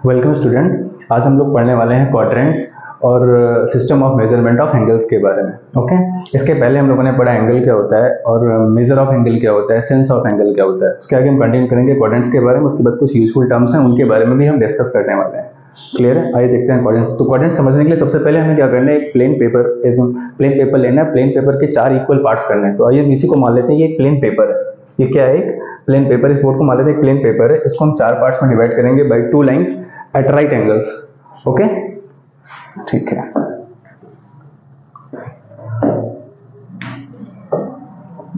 Welcome student. आज हम लोग पढ़ने वाले हैं क्वाड्रेंट्स और system of measurement of angles के बारे में। ओके, इसके पहले हम लोगों ने पढ़ा एंगल क्या होता है और मेजर ऑफ एंगल क्या होता है, सेंस ऑफ एंगल क्या होता है। उसके आगे हम कंटिन्यू करेंगे क्वाड्रेंट्स के बारे में। उसके बाद कुछ यूजफुल टर्म्स हैं, उनके बारे में भी हम डिस्कस करने वाले हैं। क्लियर है? आइए देखते हैं क्वाड्रेंट्स। तो क्वाड्रेंट्स समझने के लिए सबसे पहले हमें क्या करना है, एक प्लेन पेपर लेना है। प्लेन पेपर के 4 इक्वल पार्ट्स करने हैं। तो आइए इसी को मान लेते हैं, ये एक प्लेन पेपर है। ये क्या है? एक प्लेन पेपर। इस बोर्ड को मान लेते हैं एक प्लेन पेपर है। इसको हम 4 पार्ट्स में डिवाइड करेंगे by 2 lines at right angles. Okay, ठीक है।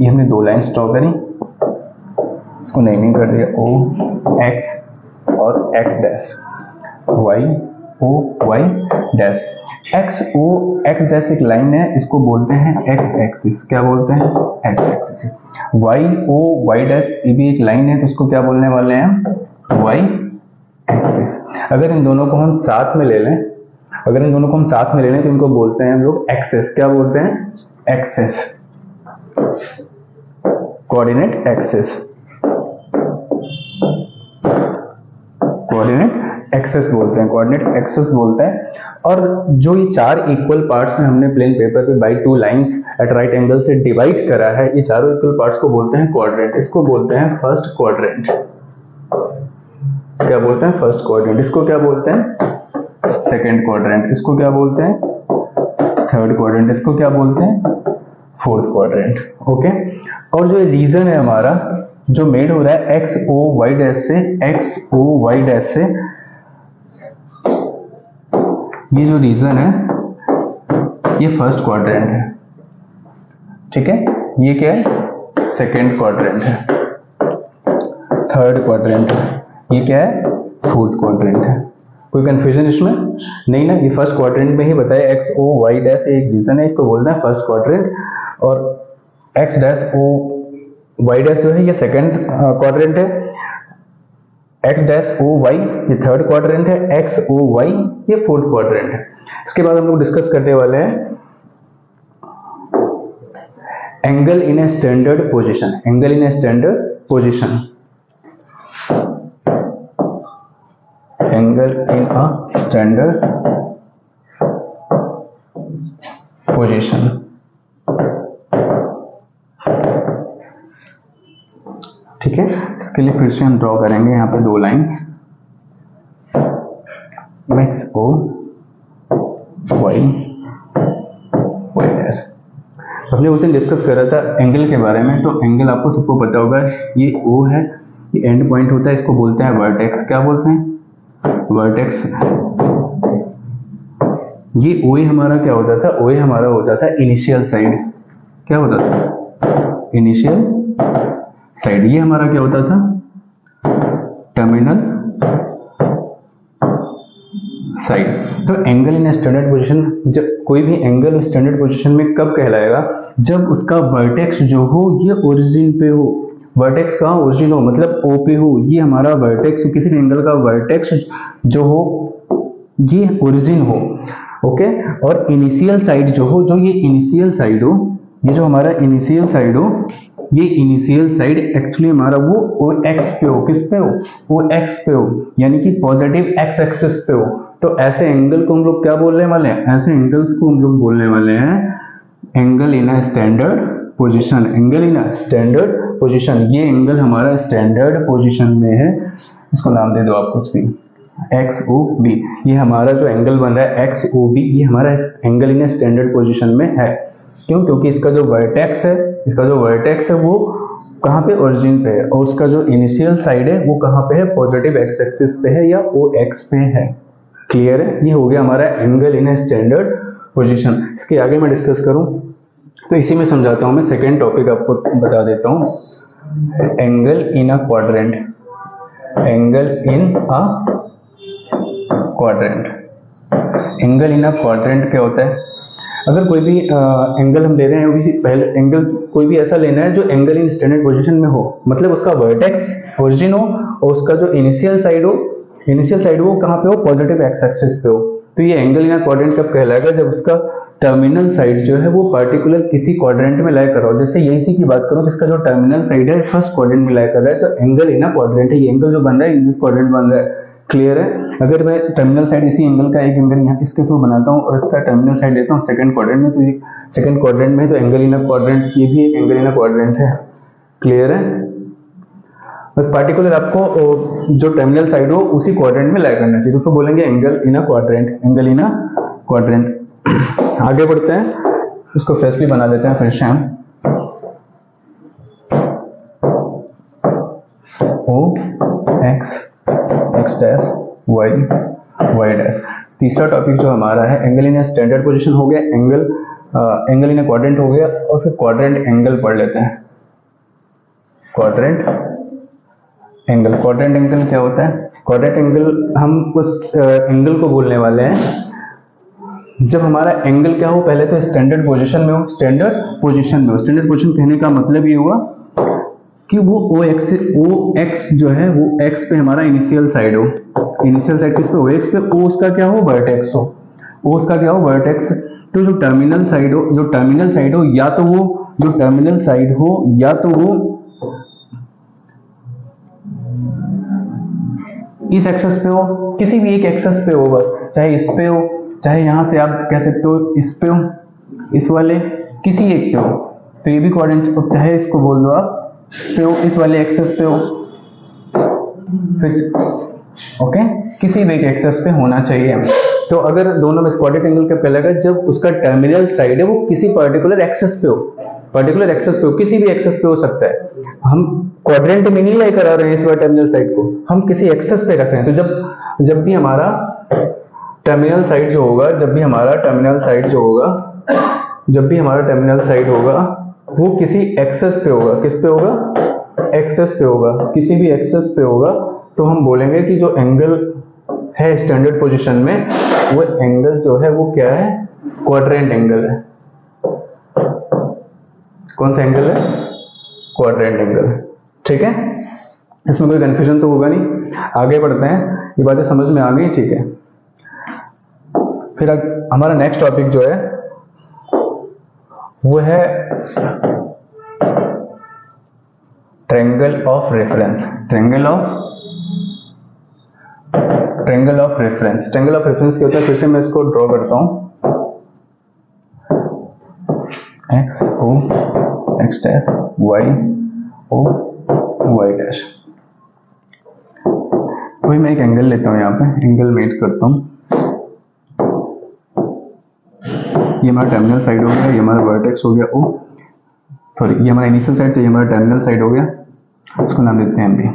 ये हमने 2 लाइंस ड्रॉ करी, इसको नेमिंग कर दिया O X और X dash, Y O Y dash. X O X dash एक लाइन है, इसको बोलते हैं X एक्सिस। क्या बोलते हैं? X axis. Y O Y dash ये भी एक लाइन है, तो इसको क्या बोलने वाले हैं? Y axis. अगर इन दोनों को हम साथ में ले लें तो इनको बोलते हैं हम लोग एक्सेस। क्या बोलते हैं? Axes, coordinate axes, coordinate axes बोलते हैं, कोऑर्डिनेट एक्सेस बोलते हैं। और जो ये 4 इक्वल पार्ट्स में हमने प्लेन पेपर पे by 2 lines at right angle से डिवाइड करा है, ये चारों इक्वल पार्ट्स को बोलते हैं क्वाड्रेंट। इसको बोलते हैं फर्स्ट क्वाड्रेंट। क्या बोलते हैं? First quadrant. इसको क्या बोलते हैं? Second quadrant. इसको क्या बोलते हैं? Third quadrant. इसको क्या बोलते हैं? Fourth quadrant. ओके, और जो रीजन है हमारा जो मेड हो रहा है एक्स ओ वाई डैश से, ये जो रीजन है ये फर्स्ट क्वाड्रेंट है। ठीक है, ये क्या है? सेकंड क्वाड्रेंट है। थर्ड क्वाड्रेंट है। ये क्या है? फोर्थ क्वाड्रेंट है। कोई कंफ्यूजन इसमें नहीं ना? ये फर्स्ट क्वाड्रेंट में ही बताया एक्स ओ वाई डैश एक रीजन है, इसको बोलते हैं फर्स्ट क्वाड्रेंट। और X dash O Y dash जो है ये सेकंड क्वाड्रेंट है। एक्स डैश ओ वाई ये थर्ड क्वाड्रेंट है। एक्स ओ वाई ये फोर्थ क्वाड्रेंट है। इसके बाद हम लोग डिस्कस करने वाले हैं angle in a standard position. Angle in a standard position, angle in a standard position. ठीक है, इसके लिए फिर से हम ड्रॉ करेंगे यहाँ पे 2 lines, X O Y dash. हमने उस दिन डिस्कस करा था एंगल के बारे में। तो एंगल आपको सबको पता होगा, ये O है, ये एंड पॉइंट होता है, इसको बोलते हैं वर्टेक्स। क्या बोलते हैं? वर्टेक्स। ये OA हमारा क्या होता था? OA हमारा होता था इनिशियल साइड। क्या होता था? Initial side. ये हमारा क्या होता था? Terminal side. तो एंगल इन स्टैंडर्ड पोजीशन, जब कोई भी एंगल स्टैंडर्ड पोजीशन में कब कहलाएगा? जब उसका वर्टेक्स जो हो ये ओरिजिन पे हो। वर्टेक्स कहाँ? ओरिजिन हो, मतलब O पे हो। ये हमारा वर्टेक्स, किसी भी एंगल का वर्टेक्स जो हो ये ओरिजिन हो। ओके, और इनिशियल साइड जो हो, जो ये इनिशियल साइड हो, ये जो हमारा इनिशियल साइड हो, ये इनिशियल साइड एक्चुअली हमारा वो OX पे हो। किस पे हो? OX पे हो, यानी कि पॉजिटिव X एक्सिस पे हो। तो ऐसे एंगल को हम लोग क्या बोलने वाले हैं? ऐसे एंगल्स को हम लोग बोलने वाले हैं angle in a standard position. Angle in a standard position, ये एंगल हमारा स्टैंडर्ड पोजीशन में है। इसको नाम दे दो आप कुछ भी, XOB। ये हमारा जो एंगल बन रहा है XOB, ये हमारा angle in a standard position में है। क्यों? क्योंकि इसका जो वर्टेक्स है वो कहाँ पे? ओरिजिन पे है। और उसका जो इनिशियल साइड है वो कहाँ पे है? पॉजिटिव X एक्सिस पे है या OX पे है। क्लियर है? ये हो गया हमारा angle in a standard position. इसके आगे मैं डिस्कस करूं तो इसी में समझाता हूं। मैं सेकेंड टॉपिक आपको बता देता हूं, angle in a quadrant. Angle in a quadrant. Angle in a quadrant क्या होता है? अगर कोई भी एंगल हम ले रहे हैं, पहले एंगल कोई भी ऐसा लेना है जो एंगल इन स्टैंडर्ड पोजीशन में हो, मतलब उसका वर्टेक्स ओरिजिन हो और उसका जो इनिशियल साइड हो कहाँ पे हो? पॉजिटिव X एक्सिस पे हो। तो ये एंगल इन अ क्वाड्रेंट कब कहलाएगा? जब उसका टर्मिनल साइड जो है वो पर्टिकुलर किसी क्वाड्रेंट में लाई कर रहा हो। जैसे यही की बात करो, जिसका जो टर्मिनल साइड है फर्स्ट क्वाड्रेंट में लाई कर रहा है, तो एंगल इन अ क्वाड्रेंट है। ये एंगल जो बन रहा है इन दिस क्वाड्रेंट बन रहा है। क्लियर है। अगर मैं टर्मिनल साइड इसी एंगल का एक एंगल यहाँ इसके थ्रू बनाता हूँ और इसका टर्मिनल साइड लेता हूँ सेकंड क्वाड्रेंट में, तो ये सेकंड क्वाड्रेंट में, तो एंगल इन अ क्वाड्रेंट, ये भी एक एंगल इन अ क्वाड्रेंट है। क्लियर है। बस पार्टिकुलर आपको जो टर्मिनल साइड हो उसी क्वाड्रेंट में लाई करना चाहिए, तो उसको बोलेंगे angle in a quadrant, angle in a quadrant. आगे बढ़ते हैं, इसको फ्रेशली बना देते हैं फिर से हम। O X X dash Y Y dash. तीसरा टॉपिक जो हमारा है एंगल इन स्टैंडर्ड पोजीशन हो गया, एंगल इन क्वाड्रेंट हो गया, और फिर क्वाड्रेंट एंगल पढ़ लेते हैं। क्वाड्रेंट एंगल, क्वाड्रेंट एंगल क्या होता है? क्वाड्रेंट एंगल हम उस एंगल को बोलने वाले हैं जब हमारा एंगल क्या हो, पहले तो स्टैंडर्ड पोजीशन में हो, स्टैंडर्ड पोजीशन में हो। स्टैंडर्ड पोजीशन कहने का मतलब ये हुआ कि वो ओ एक्स जो है वो एक्स पे हमारा इनिशियल साइड हो। इनिशियल साइड किस पे? ओ एक्स पे। ओ उसका क्या हो? वर्टेक्स हो। ओ उसका क्या हो? वर्टेक्स। तो जो टर्मिनल साइड हो, या तो वो जो टर्मिनल साइड हो या तो वो इस एक्सेस पे हो, किसी भी एक एक्सेस पे हो, बस चाहे इस पे हो, चाहे यहां से आप कह सकते हो इस पे हो, इस वाले किसी एक पे हो, तो ये भी क्वाड्रेंट। चाहे इसको बोल दो आप इस पे हो, इस वाले एक्सेस पे हो, फिर ओके, किसी भी एक एक्सेस पे होना चाहिए। तो अगर दोनों में क्वाड्रेंट एंगल कब कहलाएगा? जब उसका टर्मिनल साइड है वो किसी पर्टिकुलर एक्सेस पे हो, पर्टिकुलर एक्सेस पे हो, किसी भी एक्सेस पे हो सकता है। हम क्वाड्रेंट में नहीं लेकर आ रहे हैं इस बार टर्मिनल साइड को, हम किसी एक्सेस पे रख रहे हैं। तो जब भी हमारा टर्मिनल साइड जो होगा, जब भी हमारा टर्मिनल साइड होगा वो किसी एक्सेस पे होगा। किस पे होगा? एक्सेस पे होगा, किसी भी एक्सेस पे होगा, तो हम बोलेंगे कि जो एंगल है स्टैंडर्ड पोजीशन में, वो एंगल जो है वो क्या है? क्वाड्रेंट एंगल है। कौन सा एंगल है? Quadrant angle. ठीक है, इसमें कोई कंफ्यूजन तो होगा नहीं। आगे बढ़ते हैं, ये बातें समझ में आ गई? ठीक है। फिर हमारा नेक्स्ट टॉपिक जो है वो है triangle of reference. Triangle of reference क्या होता है? फिर से मैं इसको ड्रॉ करता हूं। X O X dash, Y O Y dash. कोई मैं एक एंगल लेता हूं, यहाँ पे एंगल मेट करता हूं। ये हमारा टर्मिनल साइड हो गया, ये हमारा वर्टेक्स हो गया ओ, सॉरी ये हमारा इनिशियल साइड, तो ये हमारा टर्मिनल साइड हो गया, इसको नाम देते हैं बी।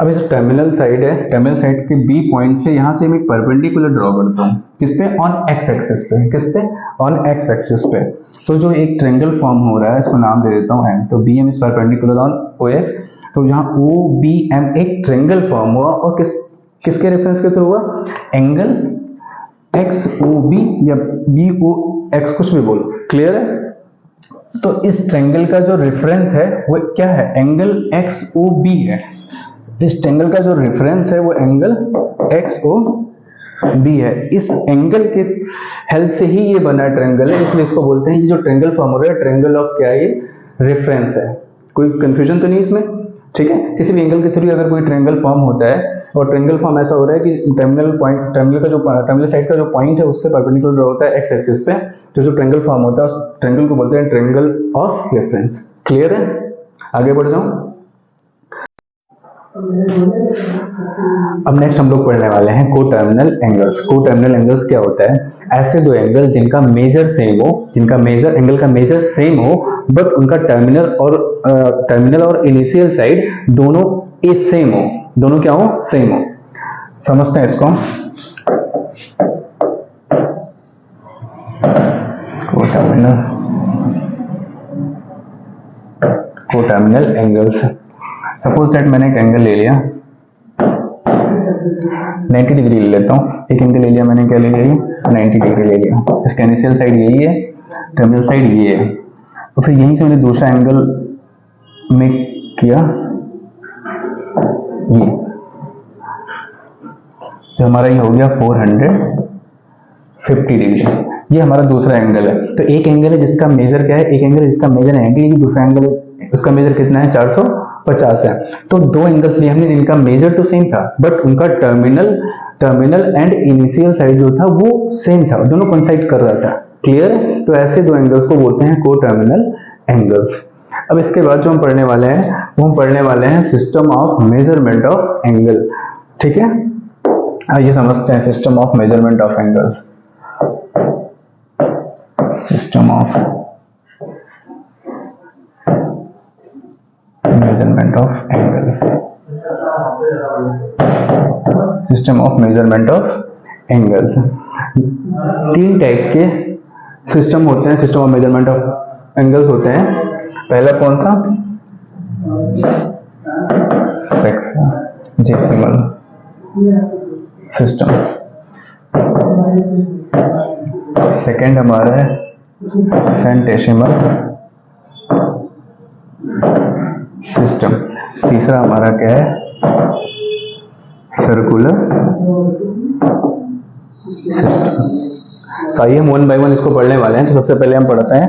अब इस टर्मिनल साइड है, टर्मिनल साइड के बी पॉइंट से यहां से मैं एक परपेंडिकुलर ड्रॉ करता हूं। किस पे? ऑन एक्स एक्सिस पे। किस पे? ऑन एक्स एक्सिस पे। तो जो एक ट्रायंगल फॉर्म हो रहा है, इसको नाम दे देता हूं एम। तो B M is perpendicular on O X. तो यहाँ ओ बी एम एक ट्रायंगल फॉर्म हुआ, और किसके रेफरेंस के थ्रू हुआ? एंगल एक्स ओ बी या बी ओ एक्स, कुछ भी बोलो। क्लियर है? तो इस ट्रायंगल का जो रेफरेंस है वो क्या है? एंगल एक्स ओ बी है। इस ट्रायंगल का जो रेफरेंस है वो एंगल एक्स ओ बी है। इस एंगल के हेल्प से ही ये बना ट्रायंगल है, इसलिए इसको बोलते हैं, ये जो ट्रायंगल फॉर्म हो रहा है ट्रायंगल ऑफ क्या है? ये रेफरेंस है। कोई कंफ्यूजन तो नहीं इसमें? ठीक है। किसी भी एंगल के थ्रू अगर कोई ट्रायंगल फॉर्म होता है, और ट्रायंगल फॉर्म ऐसा हो रहा है कि टर्मिनल साइड का जो पॉइंट है उससे परपेंडिकुलर होता है एक्स एक्सिस पे, तो जो ट्रायंगल फॉर्म होता है उस ट्रायंगल को बोलते हैं ट्रायंगल ऑफ रेफरेंस। क्लियर है? आगे बढ़ जाऊं। अब नेक्स्ट हम लोग पढ़ने वाले हैं कोटर्मिनल एंगल्स। कोटर्मिनल एंगल्स क्या होता है? ऐसे दो एंगल जिनका मेजर सेम हो, एंगल का मेजर सेम हो, बट उनका टर्मिनल और इनिशियल साइड दोनों सेम हो। दोनों क्या हो? सेम हो। समझते हैं इसको। Coterminal angles. सपोज दैट मैंने एक एंगल ले लिया 90 डिग्री ले लेता हूँ। एक एंगल ले लिया मैंने, क्या ले लिया? 90 डिग्री ले लिया। इसका इनिशियल साइड यही है, टर्मिनल साइड ये है। तो फिर यहीं से मैंने दूसरा एंगल मेक किया, ये तो हमारा ये हो गया 450 डिग्री। ये हमारा दूसरा एंगल है। तो एक एंगल है जिसका मेजर क्या है? एक एंगल है जिसका मेजर है 90 डिग्री, दूसरा एंगल उसका मेजर कितना है? 50 है। तो दो एंगल्स लिए हमने, इनका मेजर तो सेम था बट उनका टर्मिनल एंड इनिशियल साइड जो था वो सेम था, दोनों कोइंसाइड कर रहा था। क्लियर? तो ऐसे दो एंगल्स को बोलते हैं को टर्मिनल एंगल्स। अब इसके बाद जो हम पढ़ने वाले हैं वो हम पढ़ने वाले हैं system of measurement of angle. ठीक है, आइए समझते हैं system of measurement of angles. System of measurement of angle, system of measurement of angles. तीन टाइप के सिस्टम होते हैं, system of measurement of angles होते हैं। पहला कौन सा? सेक्सिमल सिस्टम। सेकंड हमारा है सेंटेसिमल सिस्टम। तीसरा हमारा क्या है? Circular system. तो आइए हम वन बाय वन इसको पढ़ने वाले हैं। तो सबसे पहले हम पढ़ते हैं